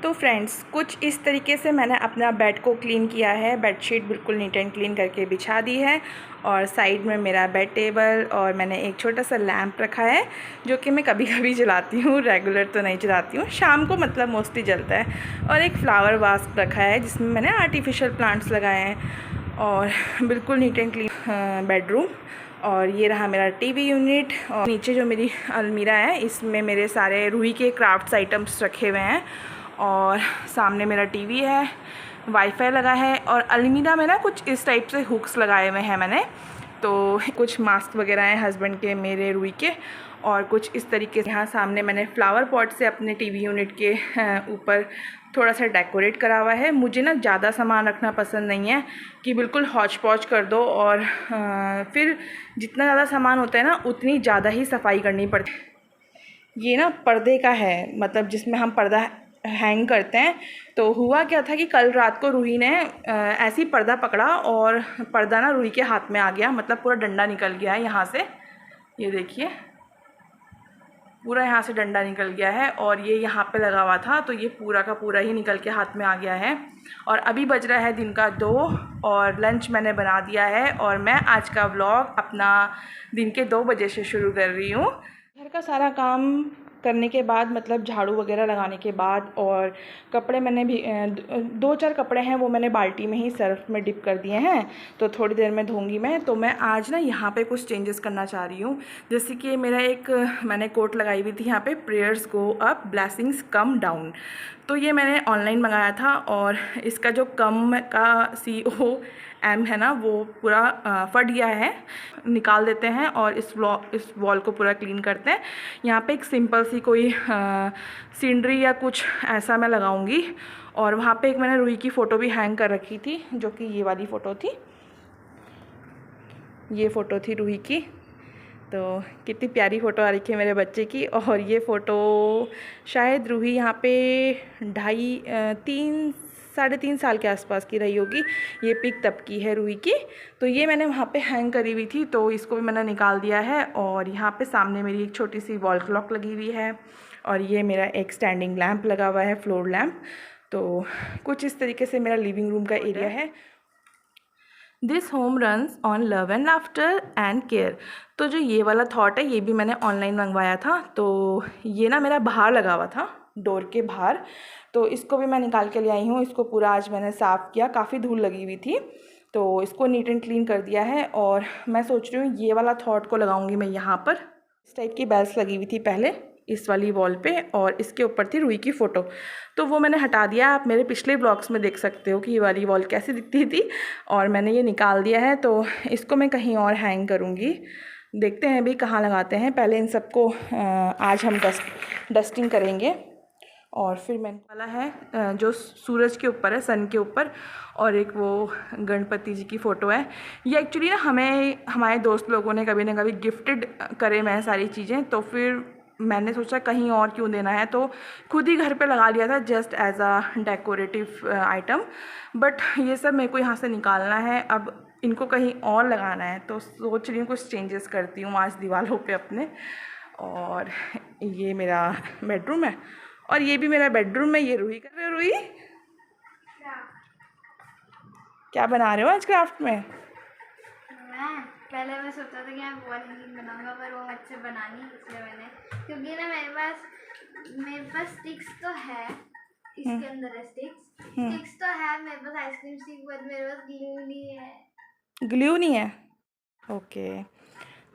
तो फ्रेंड्स कुछ इस तरीके से मैंने अपना बेड को क्लीन किया है। बेडशीट बिल्कुल नीट एंड क्लीन करके बिछा दी है और साइड में मेरा बेड टेबल और मैंने एक छोटा सा लैंप रखा है जो कि मैं कभी कभी जलाती हूँ, रेगुलर तो नहीं जलाती हूँ, शाम को मतलब मोस्टली जलता है। और एक फ्लावर वास रखा है जिसमें मैंने आर्टिफिशियल प्लांट्स लगाए हैं और बिल्कुल नीट एंड क्लीन बेडरूम। और ये रहा मेरा टीवी यूनिट और नीचे जो मेरी अलमीरा है इसमें मेरे सारे रूही के क्राफ्ट्स आइटम्स रखे हुए हैं और सामने मेरा टीवी है, वाईफाई लगा है और अलमीरा में ना कुछ इस टाइप से हुक्स लगाए हुए हैं मैंने। तो कुछ मास्क वगैरह हैं हस्बैंड के, मेरे, रूही के, और कुछ इस तरीके से। यहाँ सामने मैंने फ्लावर पॉट से अपने टीवी यूनिट के ऊपर थोड़ा सा डेकोरेट करा हुआ है। मुझे ना ज़्यादा सामान रखना पसंद नहीं है कि बिल्कुल हौच पौच कर दो और फिर जितना ज़्यादा सामान होता है ना उतनी ज़्यादा ही सफाई करनी पड़ती है। ये ना पर्दे का है, मतलब जिसमें हम पर्दा हैंग करते हैं। तो हुआ क्या था कि कल रात को रूही ने ऐसे ही पर्दा पकड़ा और पर्दा ना रूही के हाथ में आ गया, मतलब पूरा डंडा निकल गया है यहाँ से। ये देखिए पूरा यहाँ से डंडा निकल गया है और ये यहाँ पे लगा हुआ था, तो ये पूरा का पूरा ही निकल के हाथ में आ गया है। और अभी बज रहा है दिन का 2 और लंच मैंने बना दिया है और मैं आज का व्लॉग अपना दिन के 2 बजे से शुरू कर रही हूँ। घर का सारा काम करने के बाद, मतलब झाड़ू वगैरह लगाने के बाद, और कपड़े मैंने भी 2-4 कपड़े हैं वो मैंने बाल्टी में ही सर्फ में डिप कर दिए हैं, तो थोड़ी देर में धोऊंगी मैं। तो मैं आज ना यहाँ पे कुछ चेंजेस करना चाह रही हूँ। जैसे कि मेरा एक मैंने कोट लगाई हुई थी यहाँ पे, prayers go up blessings come down. तो ये मैंने ऑनलाइन मंगाया था और इसका जो कम का COM है ना वो पूरा फट गया है। निकाल देते हैं और इस वॉल को पूरा क्लीन करते हैं। यहाँ पे एक सिंपल सी कोई सीनरी या कुछ ऐसा मैं लगाऊंगी। और वहाँ पे एक मैंने रूही की फ़ोटो भी हैंग कर रखी थी, जो कि ये वाली फ़ोटो थी। ये फ़ोटो थी रूही की, तो कितनी प्यारी फ़ोटो आ रखी है मेरे बच्चे की। और ये फ़ोटो शायद रूही यहाँ पे 3.5-3 साल के आसपास की रही होगी। ये पिक तब की है रूही की। तो ये मैंने वहाँ पे हैंग करी हुई थी, तो इसको भी मैंने निकाल दिया है। और यहाँ पे सामने मेरी एक छोटी सी वॉल क्लॉक लगी हुई है और ये मेरा एक स्टैंडिंग लैंप लगा हुआ है, फ्लोर लैंप। तो कुछ इस तरीके से मेरा लिविंग रूम का एरिया है। This home runs on love and laughter and care. तो जो ये वाला थॉट है ये भी मैंने ऑनलाइन मंगवाया था। तो ये ना मेरा बाहर लगा हुआ था, डोर के बाहर, तो इसको भी मैं निकाल के ले आई हूँ। इसको पूरा आज मैंने साफ़ किया, काफ़ी धूल लगी हुई थी, तो इसको नीट एंड क्लीन कर दिया है। और मैं सोच रही हूँ ये वाला थॉट को लगाऊंगी मैं यहाँ पर। इस टाइप की बेल्स लगी हुई थी पहले इस वाली वॉल पे और इसके ऊपर थी रूही की फ़ोटो, तो वो मैंने हटा दिया। आप मेरे पिछले ब्लॉग्स में देख सकते हो कि ये वाली वॉल कैसी दिखती थी और मैंने ये निकाल दिया है। तो इसको मैं कहीं और हैंग करूँगी, देखते हैं अभी कहाँ लगाते हैं। पहले इन सबको आज हम डस्टिंग करेंगे और फिर मैंने वाला है जो सूरज के ऊपर है, सन के ऊपर, और एक वो गणपति जी की फ़ोटो है। ये एक्चुअली ना हमें हमारे दोस्त लोगों ने कभी ना कभी गिफ्टेड करे मैं सारी चीज़ें, तो फिर मैंने सोचा कहीं और क्यों देना है, तो खुद ही घर पे लगा लिया था just as a decorative item. But ये सब मेरे को यहाँ से निकालना है, अब इनको कहीं और लगाना है, तो सोच रही हूँ कुछ चेंजेस करती हूँ आज दीवारों पे अपने। और ये मेरा बेडरूम है और ये भी मेरा बेडरूम है। ये रूही कर रहे हो? रूही क्या बना रहे हो आज क्राफ्ट में? पहले मैं सोचा था कि मैं वॉल हैंगिंग बनाऊंगा, पर वो अच्छे बना नहीं, इसलिए मैंने, क्योंकि ना मेरे पास स्टिक्स तो है, इसके अंदर है स्टिक्स तो है मेरे पास, आइसक्रीम स्टिक, पर मेरे पास ग्लू नहीं है। ग्लू नहीं है? ओके।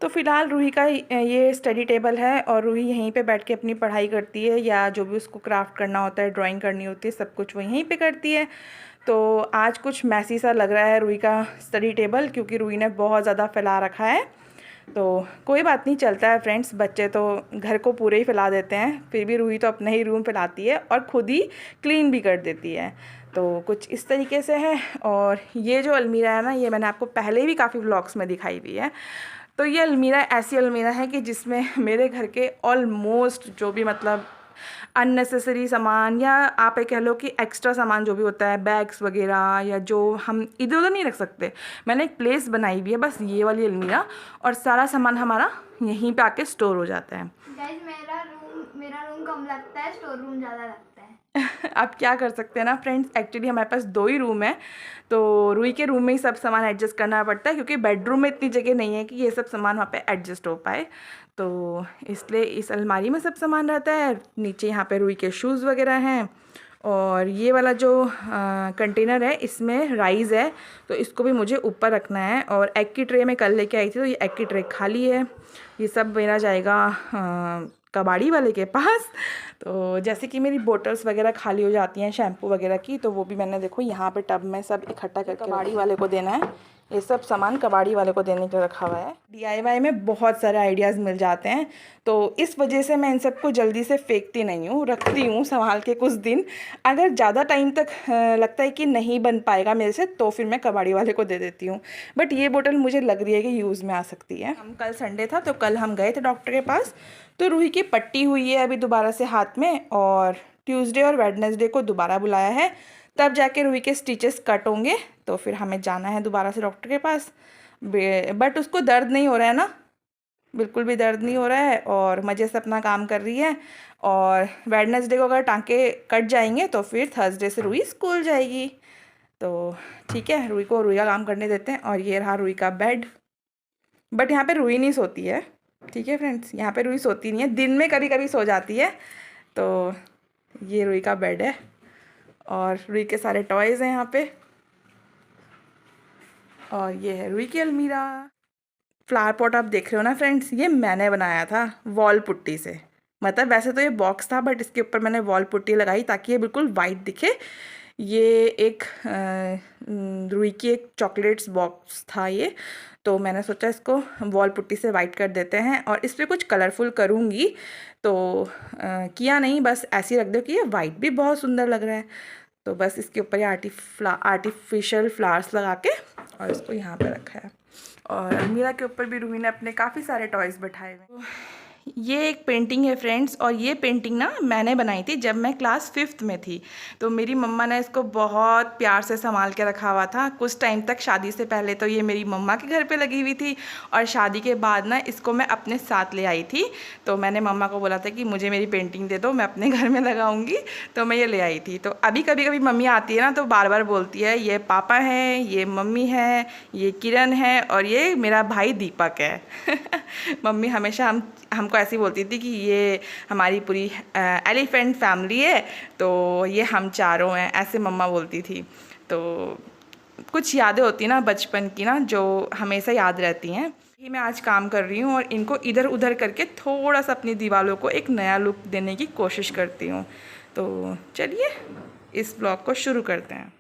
तो फ़िलहाल रूही का ये स्टडी टेबल है और रूही यहीं पे बैठ के अपनी पढ़ाई करती है, या जो भी उसको क्राफ्ट करना होता है, ड्राइंग करनी होती है, सब कुछ वो यहीं पे करती है। तो आज कुछ मैसी सा लग रहा है रूही का स्टडी टेबल, क्योंकि रूही ने बहुत ज़्यादा फैला रखा है। तो कोई बात नहीं, चलता है फ्रेंड्स, बच्चे तो घर को पूरे ही फैला देते हैं, फिर भी रूही तो अपना ही रूम फैलाती है और ख़ुद ही क्लीन भी कर देती है। तो कुछ इस तरीके से है। और ये जो अलमीरा है ना, ये मैंने आपको पहले भी काफ़ी व्लॉग्स में दिखाई हुई है। तो ये अलमीरा ऐसी अलमीरा है कि जिसमें मेरे घर के ऑलमोस्ट जो भी मतलब अननेसेसरी सामान, या आप ये कह लो कि एक्स्ट्रा सामान जो भी होता है, बैग्स वगैरह, या जो हम इधर उधर नहीं रख सकते, मैंने एक प्लेस बनाई हुई है बस ये वाली अलमीरा, और सारा सामान हमारा यहीं पे आके स्टोर हो जाता है। गाइस मेरा रूम कम लगता है, स्टोर रूम ज़्यादा लगता है। आप क्या कर सकते हैं ना फ्रेंड्स, एक्चुअली हमारे पास 2 ही रूम है, तो रूही के रूम में ही सब सामान एडजस्ट करना पड़ता है, क्योंकि बेडरूम में इतनी जगह नहीं है कि ये सब सामान वहाँ पे एडजस्ट हो पाए। तो इसलिए इस अलमारी में सब सामान रहता है। नीचे यहाँ पे रूही के शूज़ वगैरह हैं, और ये वाला जो कंटेनर है इसमें राइस है, तो इसको भी मुझे ऊपर रखना है। और एग की ट्रे में कल लेके आई थी, तो ये एग की ट्रे खाली है। ये सब मेरा जाएगा कबाड़ी वाले के पास। तो जैसे कि मेरी बोटल्स वगैरह खाली हो जाती हैं शैम्पू वगैरह की, तो वो भी मैंने देखो यहाँ पे टब में सब इकट्ठा करके कबाड़ी वाले को देना है। ये सब सामान कबाड़ी वाले को देने के लिए रखा हुआ है। DIY में बहुत सारे आइडियाज़ मिल जाते हैं, तो इस वजह से मैं इन सबको जल्दी से फेंकती नहीं हूँ, रखती हूँ संभाल के कुछ दिन। अगर ज़्यादा टाइम तक लगता है कि नहीं बन पाएगा मेरे से, तो फिर मैं कबाड़ी वाले को दे देती हूँ। बट ये बोतल मुझे लग रही है कि यूज़ में आ सकती है। हम कल संडे था, तो कल हम गए थे डॉक्टर के पास, तो रूही की पट्टी हुई है अभी दोबारा से हाथ में, और ट्यूसडे और वेडनेसडे को दोबारा बुलाया है, तब जाके रूही के स्टिचेस कट होंगे। तो फिर हमें जाना है दोबारा से डॉक्टर के पास। बट उसको दर्द नहीं हो रहा है ना, बिल्कुल भी दर्द नहीं हो रहा है, और मज़े से अपना काम कर रही है। और वेडनेसडे को अगर टाँके कट जाएंगे तो फिर थर्सडे से रूही स्कूल जाएगी। तो ठीक है, रूही को रूही का काम करने देते हैं। और ये रहा रूही का बेड। बट यहाँ पे रूही नहीं सोती है, ठीक है फ्रेंड्स, यहाँ पे रूही सोती नहीं है, दिन में कभी कभी सो जाती है। तो ये रूही का बेड है, और रूही के सारे टॉयज़ हैं यहाँ पे। और ये है रूही की अलमीरा। फ्लावर पॉट आप देख रहे हो ना फ्रेंड्स, ये मैंने बनाया था वॉल पुट्टी से। मतलब वैसे तो ये बॉक्स था, बट इसके ऊपर मैंने वॉल पुट्टी लगाई ताकि ये बिल्कुल वाइट दिखे। ये एक रूही की एक चॉकलेट्स बॉक्स था ये, तो मैंने सोचा इसको वॉल पुट्टी से वाइट कर देते हैं, और इस पर कुछ कलरफुल करूँगी। तो किया नहीं, बस ऐसे ही रख दो कि ये वाइट भी बहुत सुंदर लग रहा है। तो बस इसके ऊपर ये आर्टिफिशियल फ्लावर्स लगा के और इसको यहाँ पे रखा है। और अलमीरा के ऊपर भी रूही ने अपने काफ़ी सारे टॉयज़ बैठाए हुए। ये एक पेंटिंग है फ्रेंड्स, और ये पेंटिंग ना मैंने बनाई थी जब मैं क्लास 5th में थी। तो मेरी मम्मा ने इसको बहुत प्यार से संभाल के रखा हुआ था कुछ टाइम तक। शादी से पहले तो ये मेरी मम्मा के घर पे लगी हुई थी, और शादी के बाद ना इसको मैं अपने साथ ले आई थी। तो मैंने मम्मा को बोला था कि मुझे मेरी पेंटिंग दे दो, मैं अपने घर में लगाऊंगी, तो मैं ये ले आई थी। तो अभी कभी कभी मम्मी आती है ना, तो बार बार बोलती है ये पापा हैं, ये मम्मी है, ये किरण है, और ये मेरा भाई दीपक है। मम्मी हमेशा हमको ऐसी बोलती थी कि ये हमारी पूरी एलिफेंट फैमिली है, तो ये हम चारों हैं, ऐसे मम्मा बोलती थी। तो कुछ यादें होती हैं ना बचपन की ना, जो हमेशा याद रहती हैं। ये मैं आज काम कर रही हूँ, और इनको इधर उधर करके थोड़ा सा अपनी दीवारों को एक नया लुक देने की कोशिश करती हूँ। तो चलिए इस ब्लॉग को शुरू करते हैं।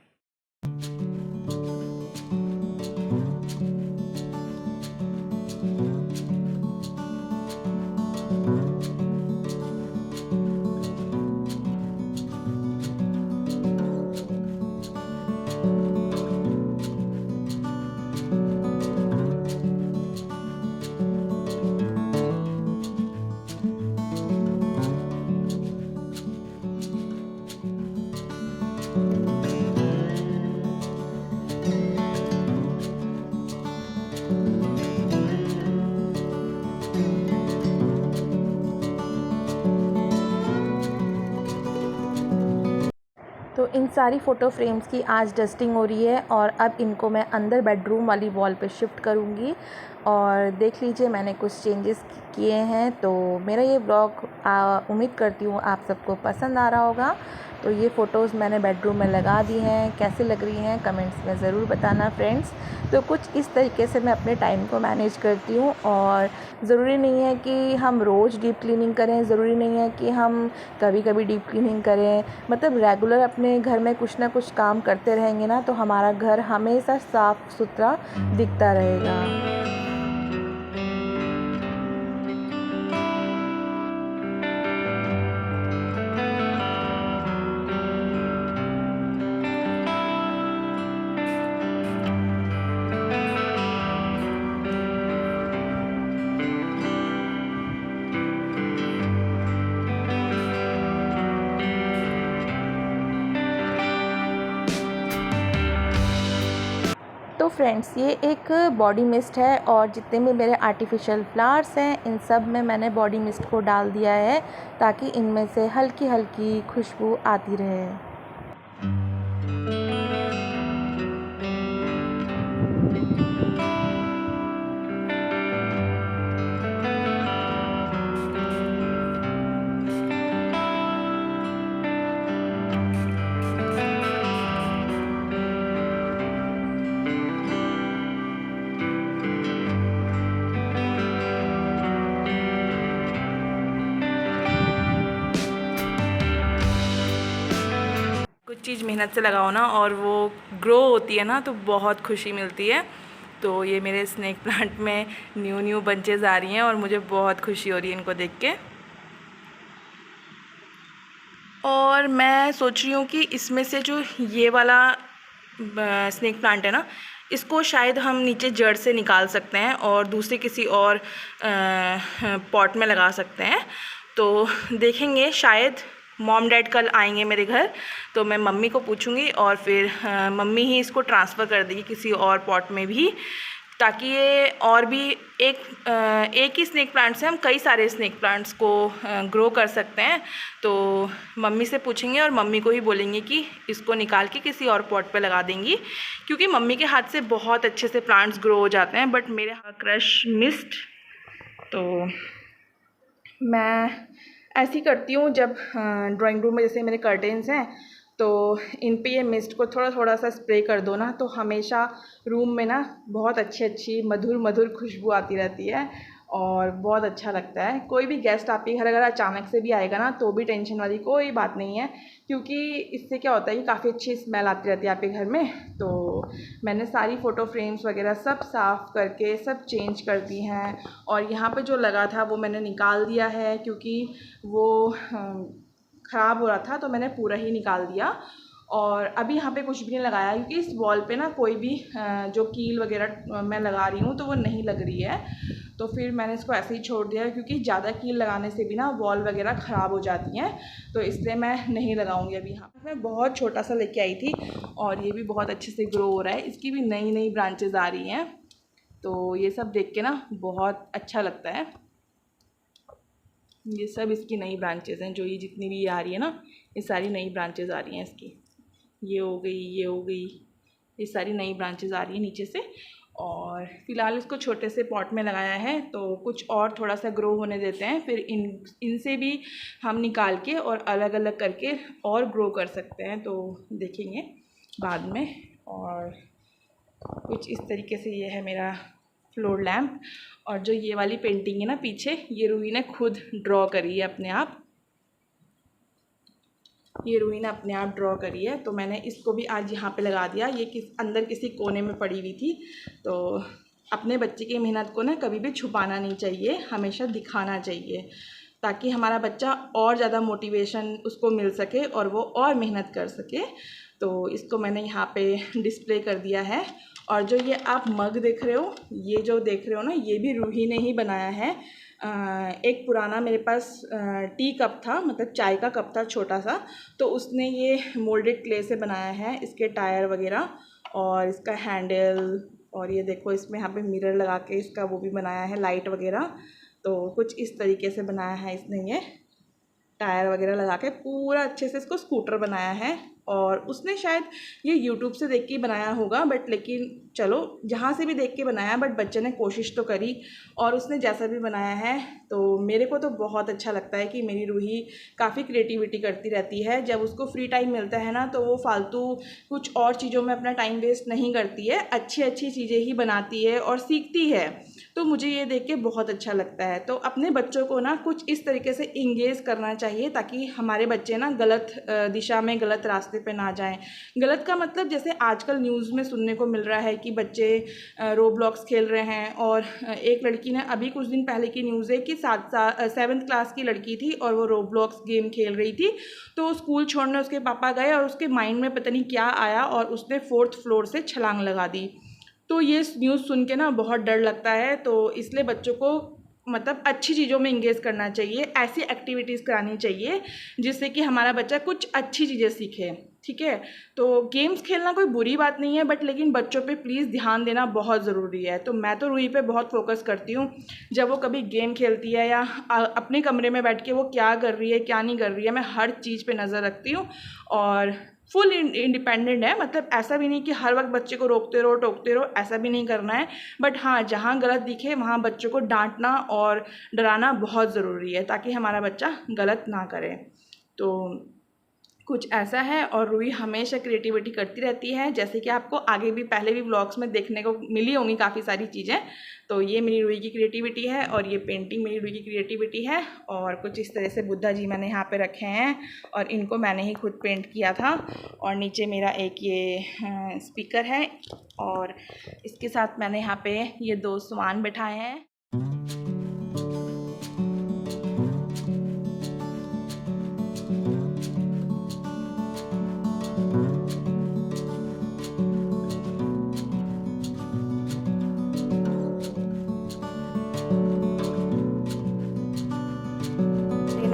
तो इन सारी फ़ोटो फ्रेम्स की आज डस्टिंग हो रही है, और अब इनको मैं अंदर बेडरूम वाली वॉल पे शिफ्ट करूँगी। और देख लीजिए मैंने कुछ चेंजेस किए हैं। तो मेरा ये ब्लॉग उम्मीद करती हूँ आप सबको पसंद आ रहा होगा। तो ये फ़ोटोज़ मैंने बेडरूम में लगा दी हैं, कैसे लग रही हैं कमेंट्स में ज़रूर बताना फ्रेंड्स। तो कुछ इस तरीके से मैं अपने टाइम को मैनेज करती हूँ, और ज़रूरी नहीं है कि हम रोज़ डीप क्लीनिंग करें, ज़रूरी नहीं है कि हम कभी कभी डीप क्लीनिंग करें। मतलब रेगुलर अपने घर में कुछ ना कुछ काम करते रहेंगे ना, तो हमारा घर हमेशा साफ़ सुथरा दिखता रहेगा। तो फ्रेंड्स ये एक बॉडी मिस्ट है और जितने भी मेरे आर्टिफिशियल फ्लावर्स हैं इन सब में मैंने बॉडी मिस्ट को डाल दिया है ताकि इनमें से हल्की हल्की खुशबू आती रहे। कुछ चीज़ मेहनत से लगाओ ना और वो ग्रो होती है ना तो बहुत खुशी मिलती है। तो ये मेरे स्नेक प्लांट में न्यू बंचेस आ रही हैं और मुझे बहुत खुशी हो रही है इनको देख के। और मैं सोच रही हूँ कि इसमें से जो ये वाला स्नेक प्लांट है ना इसको शायद हम नीचे जड़ से निकाल सकते हैं और दूसरे किसी और पॉट में लगा सकते हैं। तो देखेंगे, शायद मॉम डैड कल आएंगे मेरे घर तो मैं मम्मी को पूछूंगी और फिर मम्मी ही इसको ट्रांसफ़र कर देगी किसी और पॉट में भी, ताकि ये और भी एक ही स्नेक प्लांट से हम कई सारे स्नेक प्लांट्स को ग्रो कर सकते हैं। तो मम्मी से पूछेंगे और मम्मी को ही बोलेंगे कि इसको निकाल के किसी और पॉट पे लगा देंगी, क्योंकि मम्मी के हाथ से बहुत अच्छे से प्लांट्स ग्रो हो जाते हैं। बट मेरे हाथ क्रश मिस्ट, तो मैं ऐसी करती हूँ जब ड्राइंग रूम में जैसे मेरे कर्टेन्स हैं तो इन पे ये मिस्ट को थोड़ा थोड़ा सा स्प्रे कर दो ना तो हमेशा रूम में ना बहुत अच्छी मधुर खुशबू आती रहती है और बहुत अच्छा लगता है। कोई भी गेस्ट आपके घर अगर अचानक से भी आएगा ना तो भी टेंशन वाली कोई बात नहीं है, क्योंकि इससे क्या होता है कि काफ़ी अच्छी स्मेल आती रहती है आपके घर में। तो मैंने सारी फ़ोटो फ्रेम्स वगैरह सब साफ़ करके सब चेंज कर दी हैं और यहाँ पे जो लगा था वो मैंने निकाल दिया है, क्योंकि वो ख़राब हो रहा था तो मैंने पूरा ही निकाल दिया। और अभी यहाँ पे कुछ भी नहीं लगाया, क्योंकि इस वॉल पे ना कोई भी जो कील वगैरह मैं लगा रही हूँ तो वो नहीं लग रही है, तो फिर मैंने इसको ऐसे ही छोड़ दिया, क्योंकि ज़्यादा कील लगाने से भी ना वॉल वगैरह ख़राब हो जाती हैं, तो इसलिए मैं नहीं लगाऊंगी अभी। यहाँ मैं बहुत छोटा सा लेके आई थी और ये भी बहुत अच्छे से ग्रो हो रहा है, इसकी भी नई ब्रांचेज़ आ रही हैं, तो ये सब देख के ना बहुत अच्छा लगता है। ये सब इसकी नई ब्रांचेज़ हैं, जो ये जितनी भी आ रही है ना ये सारी नई ब्रांचेज़ आ रही हैं इसकी। ये हो गई, ये सारी नई ब्रांचेज़ आ रही हैं नीचे से। और फ़िलहाल इसको छोटे से पॉट में लगाया है, तो कुछ और थोड़ा सा ग्रो होने देते हैं, फिर इनसे भी हम निकाल के और अलग अलग करके और ग्रो कर सकते हैं, तो देखेंगे बाद में। और कुछ इस तरीके से ये है मेरा फ्लोर लैम्प। और जो ये वाली पेंटिंग है ना पीछे, ये रूही ने खुद ड्रॉ करी है अपने आप, ये रूही ने अपने आप ड्रॉ करी है, तो मैंने इसको भी आज यहाँ पे लगा दिया। ये अंदर किसी कोने में पड़ी हुई थी, तो अपने बच्चे की मेहनत को ना कभी भी छुपाना नहीं चाहिए, हमेशा दिखाना चाहिए, ताकि हमारा बच्चा और ज़्यादा मोटिवेशन उसको मिल सके और वो और मेहनत कर सके। तो इसको मैंने यहाँ पे डिस्प्ले कर दिया है। और जो ये आप मग देख रहे हो, ये जो देख रहे हो ना, ये भी रूही ने ही बनाया है। एक पुराना मेरे पास टी कप था, मतलब चाय का कप था छोटा सा, तो उसने ये मोल्डेड क्ले से बनाया है, इसके टायर वगैरह और इसका हैंडल। और ये देखो इसमें यहाँ पे मिरर लगा के इसका वो भी बनाया है, लाइट वगैरह। तो कुछ इस तरीके से बनाया है इसने, ये टायर वगैरह लगा के पूरा अच्छे से इसको स्कूटर बनाया है। और उसने शायद ये यूट्यूब से देख के बनाया होगा, बट लेकिन चलो जहाँ से भी देख के बनाया, बट बच्चे ने कोशिश तो करी और उसने जैसा भी बनाया है। तो मेरे को तो बहुत अच्छा लगता है कि मेरी रूही काफ़ी क्रिएटिविटी करती रहती है। जब उसको फ्री टाइम मिलता है ना तो वो फालतू कुछ और चीज़ों में अपना टाइम वेस्ट नहीं करती है, अच्छी चीज़ें ही बनाती है और सीखती है। तो मुझे ये देख के बहुत अच्छा लगता है। तो अपने बच्चों को ना कुछ इस तरीके से इंगेज करना चाहिए, ताकि हमारे बच्चे ना गलत दिशा में, गलत रास्ते पे ना जाएं। गलत का मतलब जैसे आजकल न्यूज़ में सुनने को मिल रहा है कि बच्चे रोब्लॉक्स खेल रहे हैं। और एक लड़की ने, अभी कुछ दिन पहले की न्यूज़ है कि 7th क्लास की लड़की थी और वो रोब्लॉक्स गेम खेल रही थी, तो स्कूल छोड़ने उसके पापा गए और उसके माइंड में पता नहीं क्या आया और उसने 4th फ्लोर से छलांग लगा दी। तो ये न्यूज़ सुन के ना बहुत डर लगता है, तो इसलिए बच्चों को मतलब अच्छी चीज़ों में इंगेज करना चाहिए, ऐसी एक्टिविटीज़ करानी चाहिए जिससे कि हमारा बच्चा कुछ अच्छी चीज़ें सीखे। ठीक है, तो गेम्स खेलना कोई बुरी बात नहीं है, बट लेकिन बच्चों पे प्लीज़ ध्यान देना बहुत ज़रूरी है। तो मैं तो रूही पे बहुत फोकस करती हूँ, जब वो कभी गेम खेलती है या अपने कमरे में बैठ के वो क्या कर रही है क्या नहीं कर रही है, मैं हर चीज़ पे नज़र रखती हूँ और फुल इंडिपेंडेंट है। मतलब ऐसा भी नहीं कि हर वक्त बच्चे को रोकते रहो टोकते रहो, ऐसा भी नहीं करना है। बट हाँ, जहाँ गलत दिखे वहाँ बच्चों को डांटना और डराना बहुत ज़रूरी है ताकि हमारा बच्चा गलत ना करे। तो कुछ ऐसा है। और रूही हमेशा क्रिएटिविटी करती रहती है, जैसे कि आपको आगे भी पहले भी व्लॉग्स में देखने को मिली होंगी काफ़ी सारी चीज़ें। तो ये मेरी रूही की क्रिएटिविटी है और ये पेंटिंग मेरी रूही की क्रिएटिविटी है। और कुछ इस तरह से बुद्धा जी मैंने यहाँ पे रखे हैं और इनको मैंने ही खुद पेंट किया था। और नीचे मेरा एक ये स्पीकर है और इसके साथ मैंने यहाँ पे ये 2 स्वान बिठाए हैं।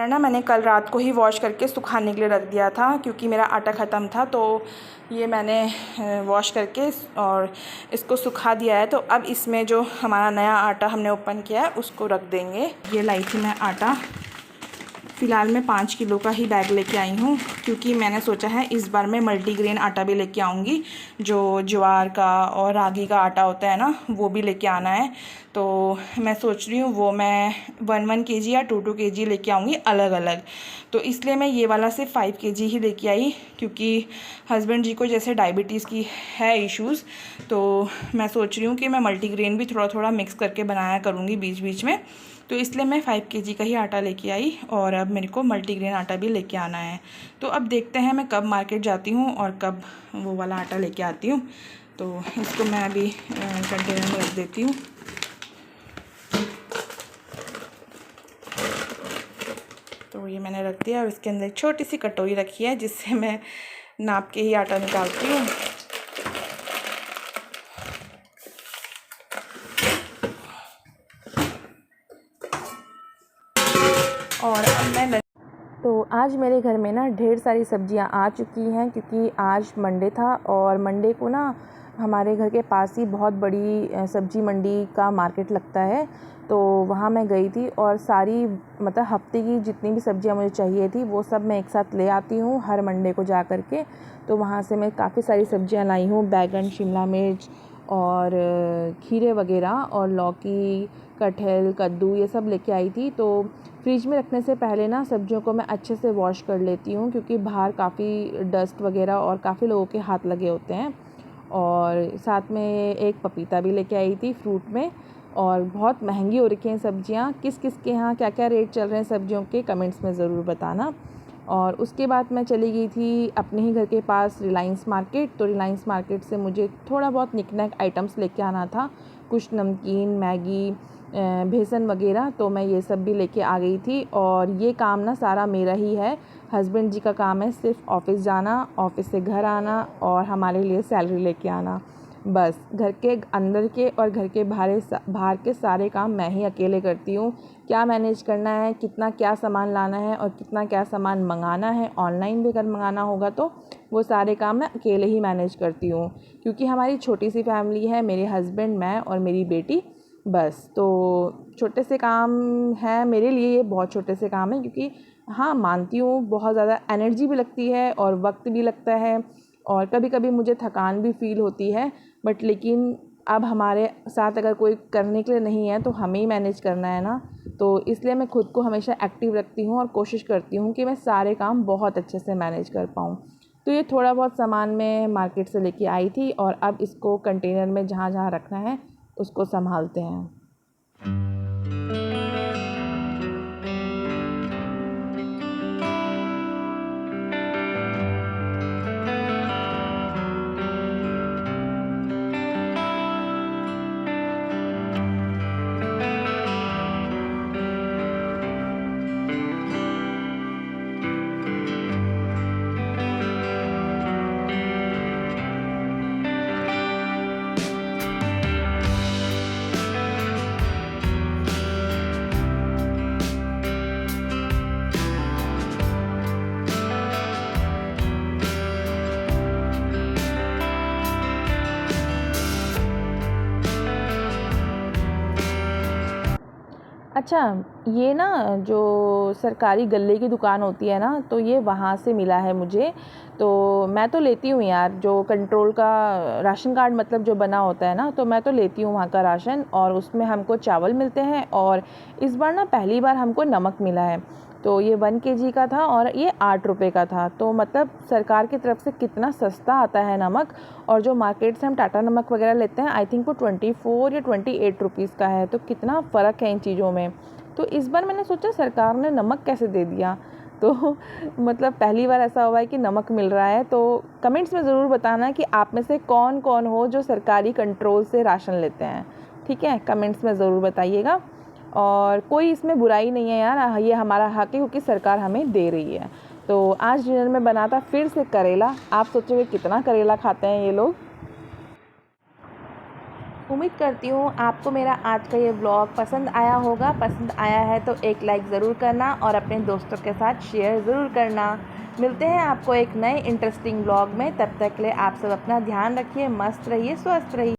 ना मैंने कल रात को ही वॉश करके सुखाने के लिए रख दिया था क्योंकि मेरा आटा ख़त्म था। तो ये मैंने वॉश करके और इसको सुखा दिया है। तो अब इसमें जो हमारा नया आटा हमने ओपन किया है उसको रख देंगे। ये लाई थी मैं आटा, फ़िलहाल मैं 5 किलो का ही बैग लेके आई हूँ क्योंकि मैंने सोचा है इस बार मैं मल्टीग्रेन आटा भी लेके आऊँगी। जो ज्वार का और रागी का आटा होता है ना, वो भी लेके आना है। तो मैं सोच रही हूँ वो मैं 1-1 kg या 2-2 kg लेके आऊँगी अलग अलग। तो इसलिए मैं ये वाला सिर्फ 5 kg ही लेके आई क्योंकि हस्बैंड जी को जैसे डायबिटीज़ की है इश्यूज़, तो मैं सोच रही हूँ कि मैं मल्टीग्रेन भी थोड़ा थोड़ा मिक्स करके बनाया करूँगी बीच बीच में। तो इसलिए मैं 5 kg का ही आटा लेके आई और अब मेरे को मल्टीग्रेन आटा भी लेके आना है। तो अब देखते हैं मैं कब मार्केट जाती हूँ और कब वो वाला आटा लेके आती हूँ। तो इसको मैं अभी कंटेनर में रख देती हूँ। तो ये मैंने रख दिया और इसके अंदर एक छोटी सी कटोरी रखी है जिससे मैं नाप के ही आटा निकालती हूँ। और अब मैं तो आज मेरे घर में ना ढेर सारी सब्जियां आ चुकी हैं क्योंकि आज मंडे था और मंडे को ना हमारे घर के पास ही बहुत बड़ी सब्जी मंडी का मार्केट लगता है। तो वहाँ मैं गई थी और सारी मतलब हफ्ते की जितनी भी सब्जियां मुझे चाहिए थी वो सब मैं एक साथ ले आती हूँ हर मंडे को जा कर के। तो वहाँ से मैं काफ़ी सारी सब्जियां लाई हूँ, बैगन, शिमला मिर्च और खीरे वगैरह और लौकी, कटहल, कद्दू ये सब लेके आई थी। तो फ्रिज में रखने से पहले ना सब्जियों को मैं अच्छे से वॉश कर लेती हूँ क्योंकि बाहर काफ़ी डस्ट वगैरह और काफ़ी लोगों के हाथ लगे होते हैं। और साथ में एक पपीता भी लेके आई थी फ्रूट में। और बहुत महंगी हो रखी हैं सब्जियाँ। किस किस के यहाँ क्या क्या रेट चल रहे हैं सब्जियों के कमेंट्स में ज़रूर बताना। और उसके बाद मैं चली गई थी अपने ही घर के पास रिलायंस मार्केट। तो रिलायंस मार्केट से मुझे थोड़ा बहुत निकनैक आइटम्स लेके आना था, कुछ नमकीन, मैगी, बेसन वगैरह। तो मैं ये सब भी लेके आ गई थी। और ये काम ना सारा मेरा ही है, हस्बैंड जी का काम है सिर्फ ऑफ़िस जाना, ऑफ़िस से घर आना और हमारे लिए सैलरी लेके आना। बस घर के अंदर के और घर के बाहर के सारे काम मैं ही अकेले करती हूँ। क्या मैनेज करना है, कितना क्या सामान लाना है और कितना क्या सामान मंगाना है, ऑनलाइन भी अगर मंगाना होगा तो वो सारे काम मैं अकेले ही मैनेज करती हूँ क्योंकि हमारी छोटी सी फैमिली है, मेरे हस्बैंड, मैं और मेरी बेटी। बस तो छोटे से काम है मेरे लिए, ये बहुत छोटे से काम है क्योंकि हाँ मानती हूँ बहुत ज़्यादा एनर्जी भी लगती है और वक्त भी लगता है और कभी कभी मुझे थकान भी फ़ील होती है। बट लेकिन अब हमारे साथ अगर कोई करने के लिए नहीं है तो हमें ही मैनेज करना है ना। तो इसलिए मैं खुद को हमेशा एक्टिव रखती हूँ और कोशिश करती हूँ कि मैं सारे काम बहुत अच्छे से मैनेज कर पाऊँ। तो ये थोड़ा बहुत सामान मैं मार्केट से लेके आई थी और अब इसको कंटेनर में जहाँ जहाँ रखना है उसको संभालते हैं। अच्छा, ये ना जो सरकारी गल्ले की दुकान होती है ना, तो ये वहाँ से मिला है मुझे। तो मैं तो लेती हूँ यार, जो कंट्रोल का राशन कार्ड मतलब जो बना होता है ना, तो मैं तो लेती हूँ वहाँ का राशन, और उसमें हमको चावल मिलते हैं, और इस बार ना पहली बार हमको नमक मिला है। तो ये 1 kg का था और ये 8 रुपये का था। तो मतलब सरकार की तरफ से कितना सस्ता आता है नमक। और जो मार्केट से हम टाटा नमक वगैरह लेते हैं, आई थिंक वो 24 या 28 रुपीज़ का है। तो कितना फ़र्क है इन चीज़ों में। तो इस बार मैंने सोचा सरकार ने नमक कैसे दे दिया। तो मतलब पहली बार ऐसा हुआ है कि नमक मिल रहा है। तो कमेंट्स में ज़रूर बताना कि आप में से कौन कौन हो जो सरकारी कंट्रोल से राशन लेते हैं। ठीक है, कमेंट्स में ज़रूर बताइएगा। और कोई इसमें बुराई नहीं है यार, ये हमारा हक है क्योंकि सरकार हमें दे रही है। तो आज डिनर में बना था फिर से करेला। आप सोचोगे कितना करेला खाते हैं ये लोग। उम्मीद करती हूँ आपको मेरा आज का ये व्लॉग पसंद आया होगा। पसंद आया है तो एक लाइक ज़रूर करना और अपने दोस्तों के साथ शेयर ज़रूर करना। मिलते हैं आपको एक नए इंटरेस्टिंग व्लॉग में। तब तक के लिए आप सब अपना ध्यान रखिए, मस्त रहिए, स्वस्थ रहिए।